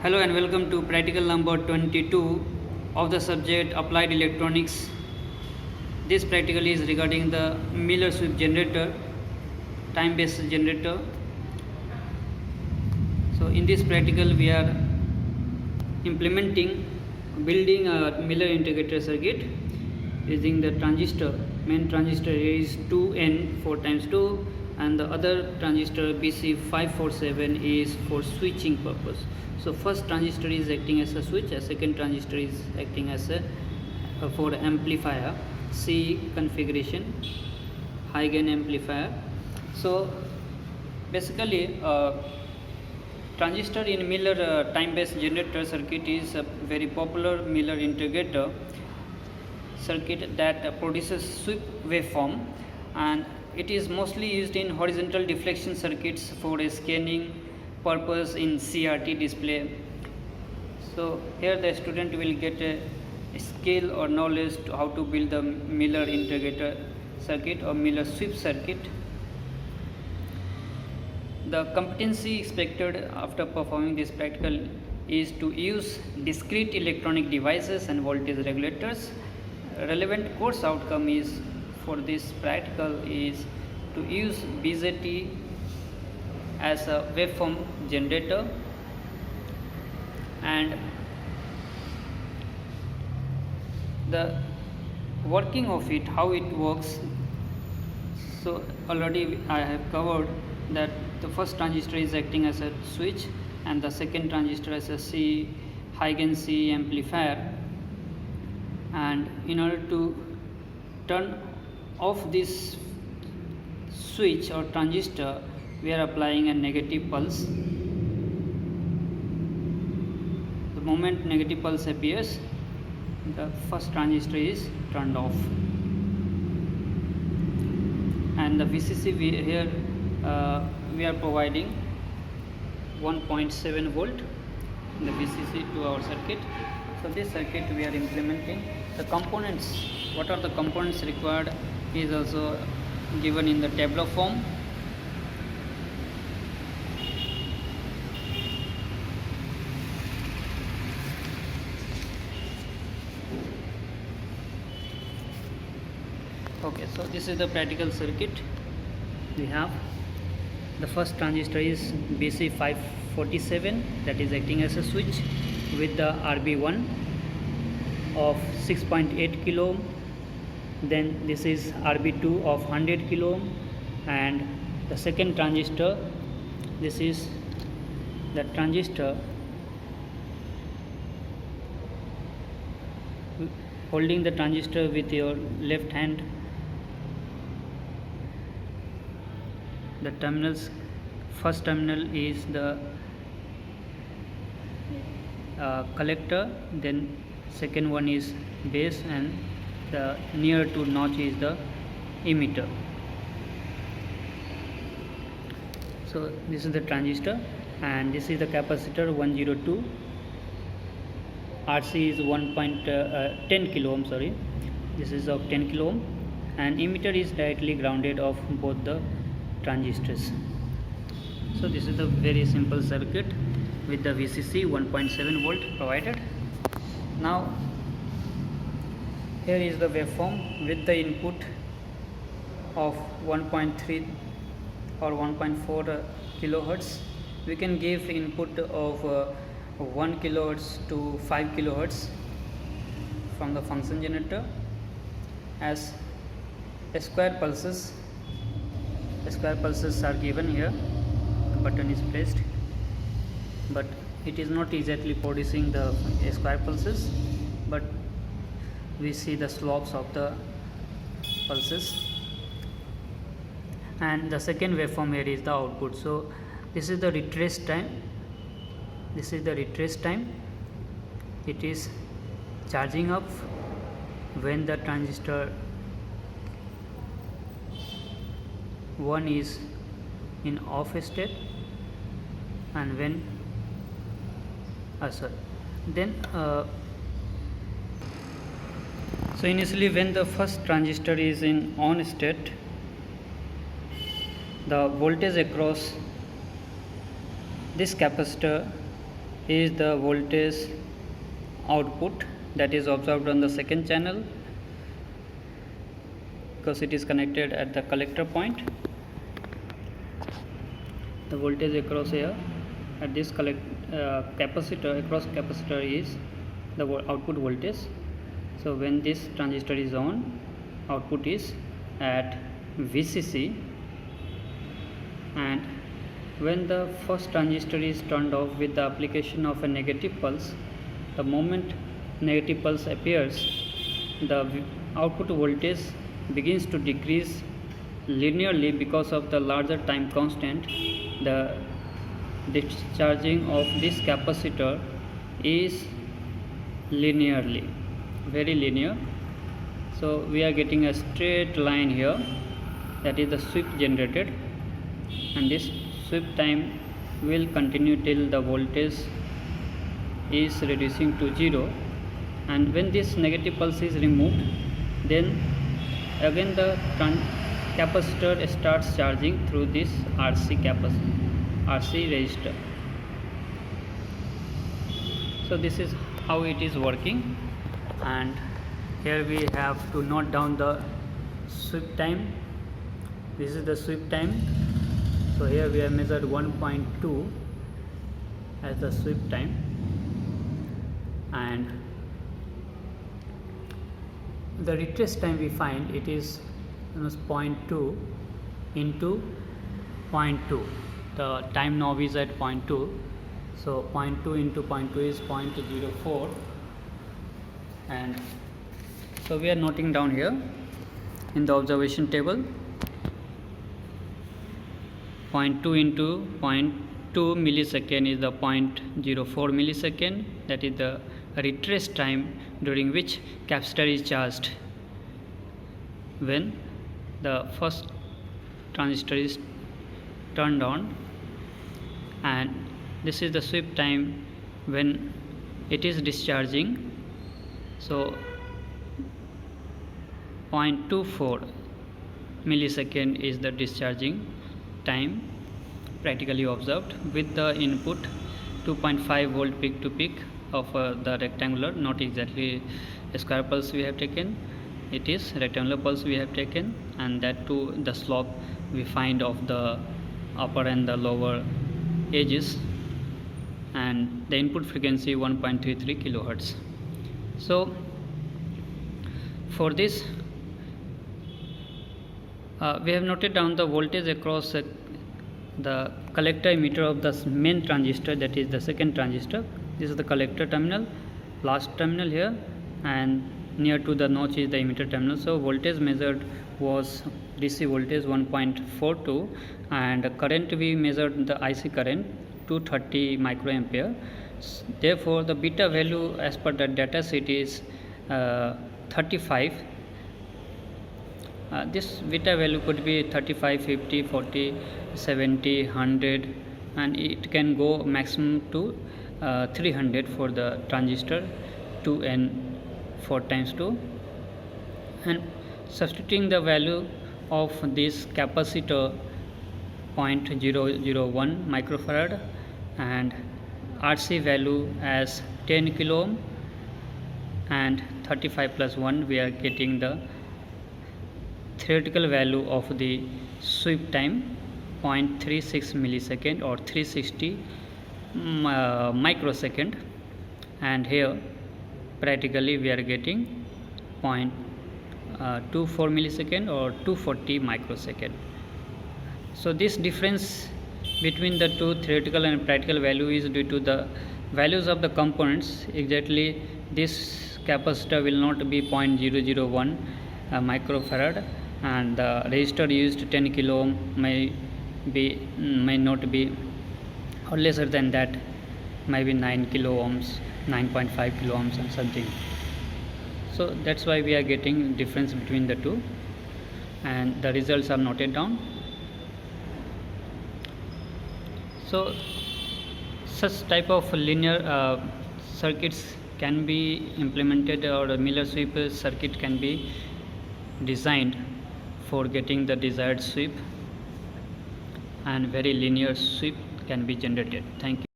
Hello and welcome to practical number 22 of the subject Applied Electronics. This practical is regarding the Miller sweep generator, time-based generator. So in this practical we are building a Miller integrated circuit using the transistor. Main transistor is 2N 4 times 2 and the other transistor BC547 is for switching purpose. So first transistor is acting as a switch, a second transistor is acting as a for amplifier, C configuration, high gain amplifier. So basically transistor in Miller time-based generator circuit is a very popular Miller integrator circuit that produces sweep waveform, and it is mostly used in horizontal deflection circuits for a scanning purpose in CRT display. So here the student will get a skill or knowledge to how to build the Miller integrator circuit or Miller sweep circuit. The competency expected after performing this practical is to use discrete electronic devices and voltage regulators. Relevant course outcome is for this practical is to use BJT as a waveform generator, and the working of it, how it works. So already I have covered that the first transistor is acting as a switch and the second transistor as a C high gain C amplifier, and in order to turn off this switch or transistor we are applying a negative pulse. The moment negative pulse appears, the first transistor is turned off, and the VCC here we are providing 1.7 volt in the VCC to our circuit. So this circuit we are implementing. The components, what are the components required, is also given in the tabular form. Okay, so this is the practical circuit. We have the first transistor is BC547 that is acting as a switch with the RB1 of 6.8 kilo ohm. Then this is RB2 of 100 kilo ohm, and the second transistor, this is the transistor holding the transistor with your left hand. The terminals, first terminal is the collector, then second one is base, and the near to notch is the emitter. So this is the transistor, and this is the capacitor 102. RC is 10 kilo ohm, sorry, this is of 10 kilo ohm, and emitter is directly grounded of both the transistors. So this is the very simple circuit with the VCC 1.7 volt provided. Now here is the waveform with the input of 1.3 or 1.4 kilohertz. We can give input of 1 kilohertz to 5 kilohertz from the function generator as square pulses. Square pulses are given here. The button is pressed, but it is not exactly producing the square pulses, but we see the slopes of the pulses. And the second waveform here is the output. So this is the retrace time. This is the retrace time. It is charging up when the transistor 1 is in off state, and when then so initially when the first transistor is in on state, the voltage across this capacitor is the voltage output that is observed on the second channel, because it is connected at the collector point. The voltage across here at this capacitor, across capacitor, is the output voltage. So when this transistor is on, output is at VCC, and when the first transistor is turned off with the application of a negative pulse, the moment negative pulse appears, the output voltage begins to decrease linearly because of the larger time constant. The discharging of this capacitor is linearly, very linear. So we are getting a straight line here, that is the sweep generated, and this sweep time will continue till the voltage is reducing to 0, and when this negative pulse is removed, then again the capacitor starts charging through this RC resistor. So this is how it is working, and here we have to note down the sweep time. This is the sweep time. So here we have measured 1.2 as the sweep time, and the retrace time we find it is 0.2 into 0.2. The time knob is at 0.2, so 0.2 into 0.2 is 0.04, and so we are noting down here in the observation table 0.2 into 0.2 millisecond is the 0.04 millisecond, that is the retrace time during which capacitor is charged when the first transistor is turned on, and this is the sweep time when it is discharging. So 0.24 millisecond is the discharging time practically observed, with the input 2.5 volt peak to peak of the rectangular, not exactly a square pulse we have taken, it is rectangular pulse we have taken, and that too the slope we find of the upper and the lower edges, and the input frequency 1.33 kilohertz. So for this we have noted down the voltage across the collector emitter of the main transistor, that is the second transistor. This is the collector terminal, last terminal here, and near to the notch is the emitter terminal. So voltage measured was DC voltage 1.42, and current we measured the IC current 230 microampere. Therefore the beta value as per the data sheet is 35. This beta value could be 35, 50, 40, 70, 100, and it can go maximum to 300 for the transistor 2N 4 times 2, and substituting the value of this capacitor 0.001 microfarad and RC value as 10 kilo ohm and 35 plus 1, we are getting the theoretical value of the sweep time 0.36 millisecond or 360 microsecond, and here practically we are getting 0.24 millisecond or 240 microsecond. So this difference between the two theoretical and practical value is due to the values of the components. Exactly this capacitor will not be 0.001 microfarad, and the resistor used 10 kilo ohm may not be, or lesser than that, maybe 9 kilo ohms, 9.5 kilo ohms and something. So that's why we are getting difference between the two, and the results are noted down. So such type of linear circuits can be implemented, or a Miller sweep circuit can be designed for getting the desired sweep, and very linear sweep can be generated. Thank you.